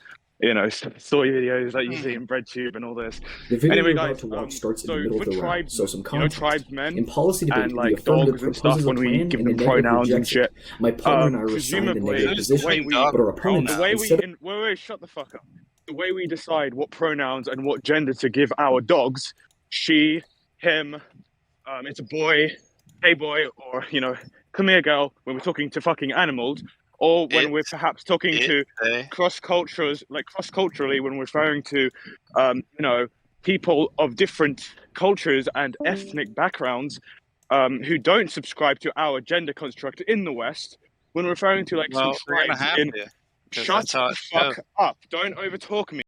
Speaker 12: soy videos that you see in BreadTube and all this.
Speaker 14: The video
Speaker 12: Anyway,
Speaker 14: we're about
Speaker 12: guys,
Speaker 14: to watch starts in
Speaker 12: so
Speaker 14: the middle of
Speaker 12: with
Speaker 14: the round,
Speaker 12: tribes,
Speaker 14: so some context.
Speaker 12: tribesmen
Speaker 14: In policy debate,
Speaker 12: and
Speaker 14: the
Speaker 12: like
Speaker 14: affirmative
Speaker 12: dogs and stuff
Speaker 14: proposes a
Speaker 12: when we
Speaker 14: plan
Speaker 12: give
Speaker 14: and
Speaker 12: them
Speaker 14: the negative
Speaker 12: pronouns and
Speaker 14: rejects
Speaker 12: shit.
Speaker 14: it. My partner and I were assigned a
Speaker 12: Presumably,
Speaker 14: negative position, but our opponents,
Speaker 12: the way
Speaker 14: instead of
Speaker 12: wait, shut the fuck up. The way we decide what pronouns and what gender to give our dogs, she, him, it's a boy, hey boy, or come here girl, when we're talking to fucking animals, or when we're perhaps talking to cross-culturally when we're referring to people of different cultures and ethnic backgrounds who don't subscribe to our gender construct in the West, when referring to some tribes in... Shut the fuck up. Don't overtalk me.